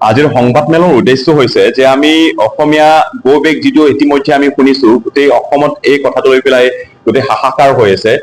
আজিৰ সংবাদমেলৰ উদ্দেশ্য হৈছে যে আমি অসমীয়া গো বেগ যিটো ইতিমধ্যে আমি শুনিছো গোটেই অসমত এই কথাটো লৈ পেলাই গোটেই হাহাকাৰ হৈ আছে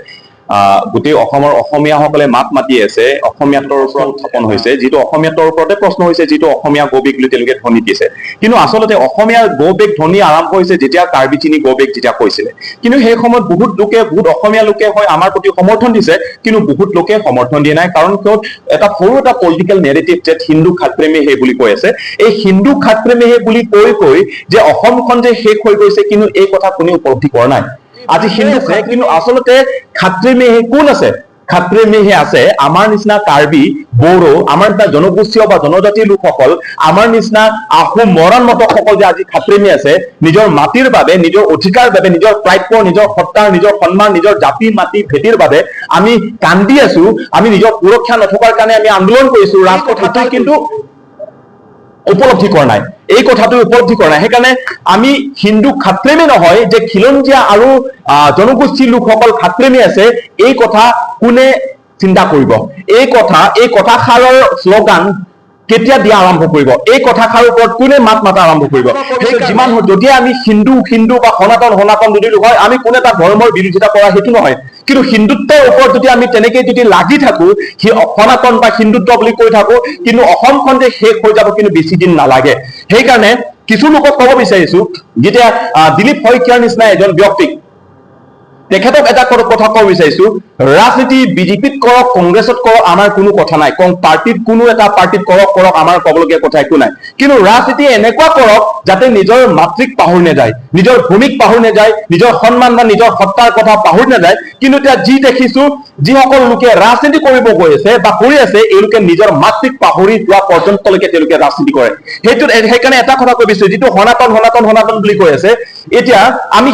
গোটেই অসমৰ অসমীয়াসকলে মাত মাতি আছে অসমীয়াতৰ ওপৰত উত্থাপন হৈছে যিটো অসমীয়াতৰ ওপৰতে প্ৰশ্ন হৈছে যিটো অসমীয়া গো বেগ বুলি তেওঁলোকে ধ্বনি দিছে কিন্তু আচলতে অসমীয়া গো বেগ ধ্বনি আৰম্ভ হৈছে যেতিয়া কাৰ্বি চিনি গো বেগ যেতিয়া কৈছিলে কিন্তু সেই সময়ত বহুত অসমীয়া লোকে হয় আমাৰ প্ৰতি সমৰ্থন দিছে কিন্তু বহুত লোকে সমৰ্থন দিয়া নাই কাৰণ কিয় এটা সৰু এটা পলিটিকেল নেৰেটিভ যে হিন্দু খাতপ্ৰেমী হে বুলি কৈ আছে এই হিন্দু খাতপ্ৰেমী হে বুলি কৈ যে অসমখন যে শেষ হৈ গৈছে কিন্তু এই কথা কোনে উপলব্ধি কৰা নাই আজি হিন্দু কিন্তু আচলতে খাতপ্ৰেমী হে কোন আছে খাতপ্ৰেমী হে আছে আমাৰ নিচিনা কাৰ্বি বড়ো আমাৰ নিচিনা জনগোষ্ঠীয় বা জনজাতিৰ লোকসকল আমাৰ নিচিনা আহোম মৰাণ মটকসকল যে আজি খাতপ্ৰেমী আছে নিজৰ মাটিৰ বাবে নিজৰ অধিকাৰ বাবে নিজৰ প্ৰাপ্য নিজৰ সত্তাৰ নিজৰ সন্মান নিজৰ জাতি মাটি ভেটিৰ বাবে আমি কান্দি আছো আমি নিজৰ সুৰক্ষা নথকাৰ কাৰণে আমি আন্দোলন কৰিছো ৰাজপথত কিন্তু উপলব্ধি কৰা নাই এই কথাটো উপলব্ধি কৰা নাই সেইকাৰণে আমি হিন্দু খাতপ্ৰেমী নহয় যে খিলঞ্জীয়া আৰু জনগোষ্ঠীৰ লোকসকল খাতপ্ৰেমী আছে এই কথা কোনে চিন্তা কৰিব এই কথাষাৰৰ শ্লোগান কেতিয়া দিয়া আৰম্ভ কৰিব এই কথাষাৰৰ ওপৰত কোনে মাত মাতা আৰম্ভ কৰিব যিমান যদি আমি হিন্দু বা সনাতন যদি হয় আমি কোনে এটা ধৰ্মৰ বিৰোধিতা কৰা সেইটো নহয় কিন্তু হিন্দুত্বৰ ওপৰত যদি আমি তেনেকে যদি লাগি থাকো সনাতন বা হিন্দুত্ব বুলি কৈ থাকো কিন্তু অসমখন যে শেষ হৈ যাব কিন্তু বেছি দিন নালাগে সেইকাৰণে কিছু লোকক ক'ব বিচাৰিছো যেতিয়া দিলীপ শইকীয়াৰ নিচিনা এজন ব্যক্তিক তেখেতক এটা কথা ক'ব বিচাৰিছো ৰাজনীতি বিজেপিত কৰক কংগ্ৰেছত কৰক আমাৰ কোনো কথা নাই পাৰ্টিত কোনো এটা পাৰ্টিত কৰক আমাৰ ক'বলগীয়া কথা একো নাই কিন্তু ৰাজনীতি এনেকুৱা কৰক যাতে নিজৰ মাতৃক পাহৰি নাযায় নিজৰ ভূমিক পাহৰি নাযায় নিজৰ সন্মান বা নিজৰ সত্তাৰ কথা পাহৰি নাযায় কিন্তু এতিয়া যি দেখিছো যিসকল লোকে ৰাজনীতি কৰিব গৈ আছে বা কৰি আছে এওঁলোকে নিজৰ মাতৃক পাহৰি যোৱা পৰ্যন্তলৈকে তেওঁলোকে ৰাজনীতি কৰে সেইকাৰণে এটা কথা কৈ বিচাৰিছো যিটো সনাতন বুলি কৈ আছে এতিয়া আমি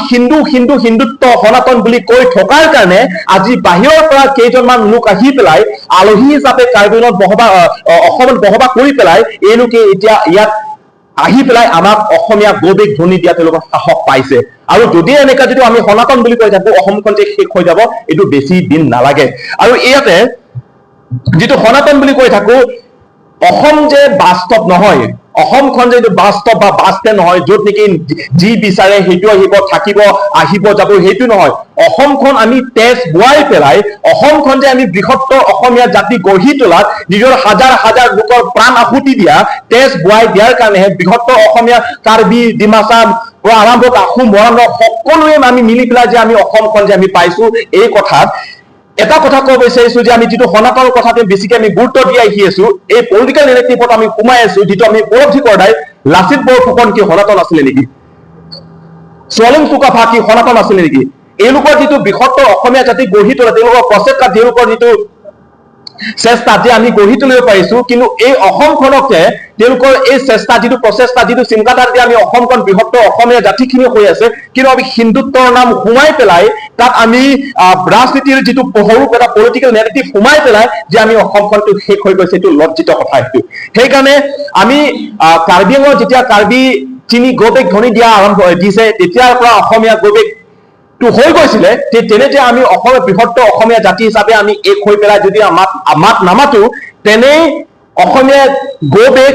হিন্দুত্ব সনাতন বুলি কৈ থকাৰ কাৰণে আজি বাহিৰৰ পৰা কেইজনমান লোক আহি পেলাই আলহী হিচাপে কাৰ্বিলত অসমত বসবাস কৰি পেলাই এওঁলোকে এতিয়া ইয়াত আহি পেলাই আমাক অসমীয়া গো বেগ ধ্বনি দিয়া তেওঁলোকৰ সাহস পাইছে আৰু যদি এনেকা যদি আমি সনাতন বুলি কৈ থাকো অসমখন যে শেষ হৈ যাব এইটো বেছি দিন নালাগে আৰু ইয়াতে যিটো সনাতন বুলি কৈ থাকো অসম যে বাস্তৱ নহয় অসমখন যে বাস্তৱ বা বাস্তে নহয় য'ত নেকি যি বিচাৰে সেইটো আহিব যাব সেইটো নহয় অসমখন আমি তেজ বোৱাই পেলাই অসমখন যে আমি বৃহত্তৰ অসমীয়া জাতি গঢ়ি তোলাত নিজৰ হাজাৰ লোকৰ প্ৰাণ আহুতি দিয়া তেজ বোৱাই দিয়াৰ কাৰণেহে বৃহত্তৰ অসমীয়া কাৰ্বি ডিমাচা পৰা আৰম্ভ আহোম মৰাণ সকলোৱে আমি মিলি পেলাই যে আমি অসমখন যে আমি পাইছো এই কথাত এটা কথা ক'ব বিচাৰিছো যে আমি যিটো সনাতনৰ কথাটো বেছিকে আমি গুৰুত্ব দি আহি আছো এই পলিটিকেল নেৰেটিভত আমি সোমাই আছো যিটো আমি উপলব্ধি কৰা নাই লাচিত বৰফুকন কি সনাতন আছিলে নেকি ছোৱালিম চুকাফা কি সনাতন আছিলে নেকি এওঁলোকৰ যিটো বৃহত্তৰ অসমীয়া জাতি গঢ়ি তোলা তেওঁলোকৰ প্ৰচেষ্টা তেওঁলোকৰ যিটো চেষ্টা যে আমি গঢ়ি তুলিব পাৰিছো কিন্তু এই অসমখনকে তেওঁলোকৰ এই চেষ্টা যিটো প্ৰচেষ্টা যিটো চিন্তাধাৰা যে আমি অসমখন বৃহত্তৰ অসমীয়া জাতিখিনি হৈ আছে কিন্তু আমি হিন্দুত্বৰ নাম সোমাই পেলাই তাত আমি ৰাজনীতিৰ যিটো সৰুপ এটা পলিটিকেল নেৰেটিভ সোমাই পেলাই যে আমি অসমখনটো শেষ হৈ গৈছে এইটো লজ্জিত কথা এইটো সেইকাৰণে আমি কাৰ্বি আংলঙত যেতিয়া কাৰ্বি চিনি গো বেগ ধ্বনি দিয়া আৰম্ভ দিছে তেতিয়াৰ পৰা অসমীয়া গো বেগ হৈ গৈছিলে তেনেতে আমি অসমৰ বৃহত্তৰ অসমীয়া জাতি হিচাপে আমি এক হৈ পেলাই যদি মাত নামাতো তেনে অসমীয়া গো বেগ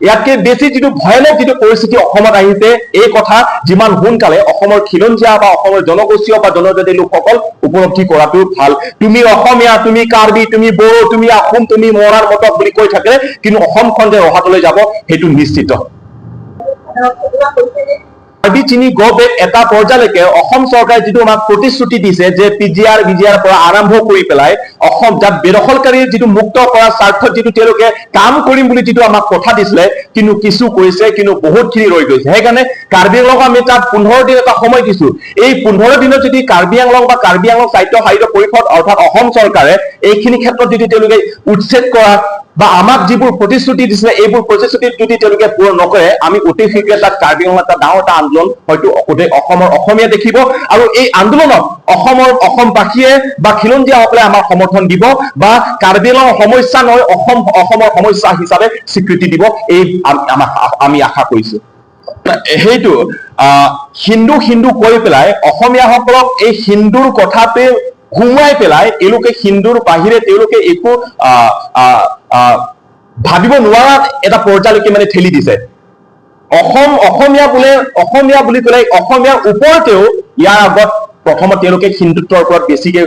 ইয়াতকে বেছি যিটো ভয়ানক যিটো পৰিস্থিতি অসমত আহিছে এই কথা যিমান সোনকালে অসমৰ খিলঞ্জীয়া বা অসমৰ জনগোষ্ঠীয় বা জনজাতি লোকসকল উপলব্ধি কৰাটো ভাল তুমি অসমীয়া তুমি কাৰ্বি তুমি বড়ো তুমি আহোম তুমি মৰাণ মটক বুলি কৈ থাকে কিন্তু অসমখন যে ৰহাতলৈ যাব সেইটো নিশ্চিত কাৰ্বি চিনি গো বেগ এটা পৰ্যায়লৈকে অসম চৰকাৰে যিটো আমাক প্ৰতিশ্ৰুতি দিছে যে পিজিআৰ বিজিআৰ পৰা আৰম্ভ কৰি পেলাই অসম যাত বেদখলকাৰীৰ যিটো মুক্ত কৰাৰ স্বাৰ্থত যিটো তেওঁলোকে কাম কৰিম বুলি যিটো আমাক কথা দিছিলে কিন্তু কিছু কৰিছে কিন্তু বহুতখিনি ৰৈ গৈছে সেইকাৰণে কাৰ্বি আংলঙক আমি তাত 15 দিন এটা সময় দিছো এই 15 দিনত যদি কাৰ্বি আংলং বা কাৰ্বি আংলং সাহিত্য পৰিষদ অৰ্থাৎ অসম চৰকাৰে এইখিনি ক্ষেত্ৰত যদি তেওঁলোকে উচ্ছেদ কৰা বা আমাক যিবোৰ প্ৰতিশ্ৰুতি দিছিলে এইবোৰ প্ৰতিশ্ৰুতি যদি তেওঁলোকে পূৰণ নকৰে আমি অতি শীঘ্ৰে তাত কাৰ্বি আংলঙত এটা ডাঙৰ এটা আন্দোলন হয়তো অসমৰ অসমীয়া দেখিব আৰু এই আন্দোলনত অসমবাসীয়ে বা খিলঞ্জীয়াসকলে আমাৰ সমৰ্থন দিব বা কাৰ্বি আংলঙৰ সমস্যা নহয় অসমৰ সমস্যা হিচাপে স্বীকৃতি দিব এই আমি আশা কৰিছো সেইটো হিন্দু কৈ পেলাই অসমীয়াসকলক এই হিন্দুৰ কথাতে ঘুমাই পেলাই এওঁলোকে হিন্দুৰ বাহিৰে তেওঁলোকে একো ভাবিব নোৱাৰা এটা পৰ্যায়লৈকে মানে ঠেলি দিছে। অসমীয়া বুলি ক'লে অসমীয়াৰ ওপৰতেও ইয়াৰ আগত প্ৰথমত তেওঁলোকে হিন্দুত্বৰ ওপৰত বেছিকে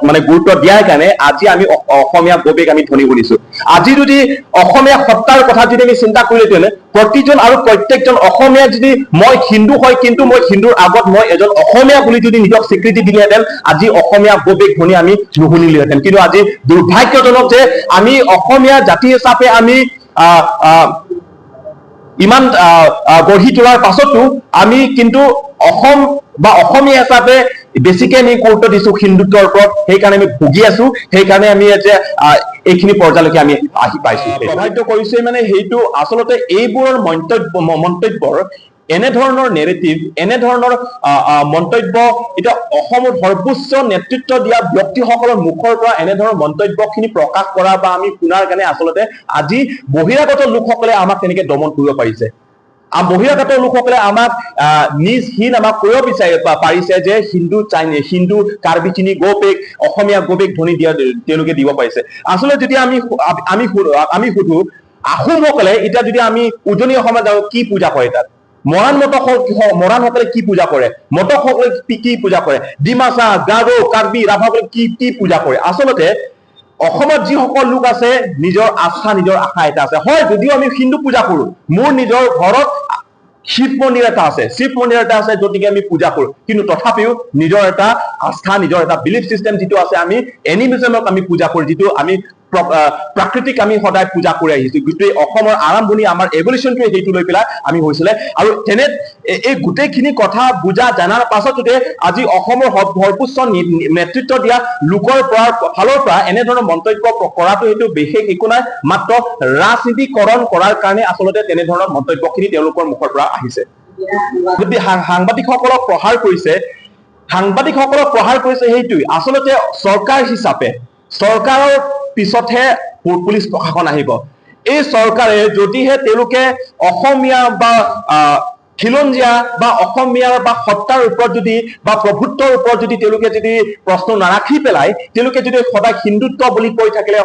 মানে গুৰুত্ব দিয়াৰ কাৰণে আজি আমি অসমীয়া গৌবেগ আমি ধ্বনি শুনিছো। আজি যদি অসমীয়া সত্তাৰ কথা যদি আমি চিন্তা কৰিলেহেঁতেন প্ৰতিজন আৰু প্ৰত্যেকজন অসমীয়া যদি মই হিন্দু হয় কিন্তু মই হিন্দুৰ আগত মই এজন অসমীয়া বুলি যদি নিজক স্বীকৃতি দিলেহেঁতেন আজি অসমীয়া গৌবেগ ধ্বনি আমি নুশুনিলোহেঁতেন। কিন্তু আজি দুৰ্ভাগ্যজনক যে আমি অসমীয়া জাতি হিচাপে আমি ইমান গঢ়ি তোলাৰ পাছতো আমি কিন্তু অসম বা অসমীয়া হিচাপে বেছিকে আমি গুৰুত্ব দিছো হিন্দুত্বৰ ওপৰত, সেইকাৰণে আমি ভুগি আছো, সেইকাৰণে আমি যে এইখিনি পৰ্যায়লৈকে আমি আহি পাইছো। প্ৰভাৱিত কৰিছে মানে সেইটো আচলতে এইবোৰৰ মন্তব্যৰ এনেধৰণৰ নেৰেটিভ, এনেধৰণৰ মন্তব্য এতিয়া অসমৰ সৰ্বোচ্চ নেতৃত্ব দিয়া ব্যক্তিসকলৰ মুখৰ পৰা এনেধৰণৰ মন্তব্যখিনি প্ৰকাশ কৰা বা আমি শুনাৰ কাৰণে আচলতে আজি বহিৰাগত লোকসকলে আমাক তেনেকে দমন কৰিব পাৰিছে। বহিৰাগত লোকসকলে আমাক নিজহীন আমাক কৰিব পাৰিছে যে হিন্দু কাৰ্বি চিনি গৌবেগ অসমীয়া গৌবেগ ধ্বনি তেওঁলোকে দিব পাৰিছে। আচলতে যেতিয়া আমি সুধো আহোমসকলে এতিয়া যদি আমি উজনি অসমত যাওঁ কি পূজা কৰে তাত, মৰাণসকলে কি পূজা কৰে, মটকসকলে কি পূজা কৰে, ডিমাচা গাৰো কাৰ্বি ৰাভাসকলে কি পূজা কৰে। আচলতে অসমত যিসকল লোক আছে নিজৰ আস্থা নিজৰ আশা এটা আছে। হয় যদিও আমি হিন্দু পূজা কৰো, মোৰ নিজৰ ঘৰত শিৱ মন্দিৰ এটা আছে গতিকে আমি পূজা কৰো, কিন্তু তথাপিও নিজৰ এটা আস্থা নিজৰ এটা বিলিফ চিষ্টেম যিটো আছে আমি এনিমিজমক আমি পূজা কৰো, যিটো আমি প্ৰাকৃতিক আমি সদায় পূজা কৰি আহিছো। গোটেই অসমৰ আৰম্ভণি আমাৰ এভলিউচনটোৱে সেইটো লৈ পেলাই আমি হৈছিলে। আৰু তেনে এই গোটেইখিনি কথা বুজা জনাৰ পাছতে আজি অসমৰ সৰ্বোচ্চ নেতৃত্ব দিয়া লোকৰ ফালৰ পৰা এনেধৰণৰ মন্তব্য কৰাটো সেইটো বিশেষ একো নাই, মাত্ৰ ৰাজনীতিকৰণ কৰাৰ কাৰণে আচলতে তেনেধৰণৰ মন্তব্যখিনি তেওঁলোকৰ মুখৰ পৰা আহিছে। যদি সাংবাদিকসকলক প্ৰহাৰ কৰিছে সেইটোৱে আচলতে চৰকাৰ হিচাপে চৰকাৰৰ পিছতহে পুলিচ প্ৰশাসন আহিব। এই চৰকাৰে যদিহে তেওঁলোকে অসমীয়া বা খিলঞ্জীয়া বা অসমীয়াৰ বা সত্তাৰ ওপৰত যদি বা প্ৰভুত্বৰ ওপৰত যদি তেওঁলোকে যদি প্ৰশ্ন নাৰাখি পেলাই তেওঁলোকে যদি সদায় হিন্দুত্ব বুলি কৈ থাকিলে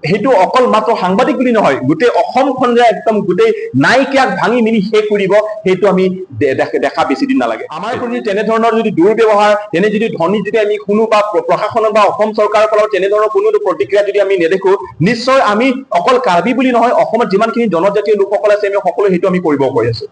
সেইটো অকল মাত্ৰ সাংবাদিক বুলি নহয়, গোটেই অসমখন যে একদম গোটেই নাইকিয়াক ভাঙি মিলি শেষ কৰিব সেইটো আমি দেখা বেছি দিন নালাগে। আমাৰ যদি তেনেধৰণৰ যদি দুৰ্ব্যৱহাৰ তেনে যদি ধ্বনি যদি আমি শুনো বা প্ৰশাসনৰ বা অসম চৰকাৰৰ ফালৰ তেনেধৰণৰ কোনো প্ৰতিক্ৰিয়া যদি আমি নেদেখো, নিশ্চয় আমি অকল কাৰ্বি বুলি নহয় অসমত যিমানখিনি জনজাতীয় লোকসকল আছে আমি সকলোৱে সেইটো আমি কৰিব গৈ আছো।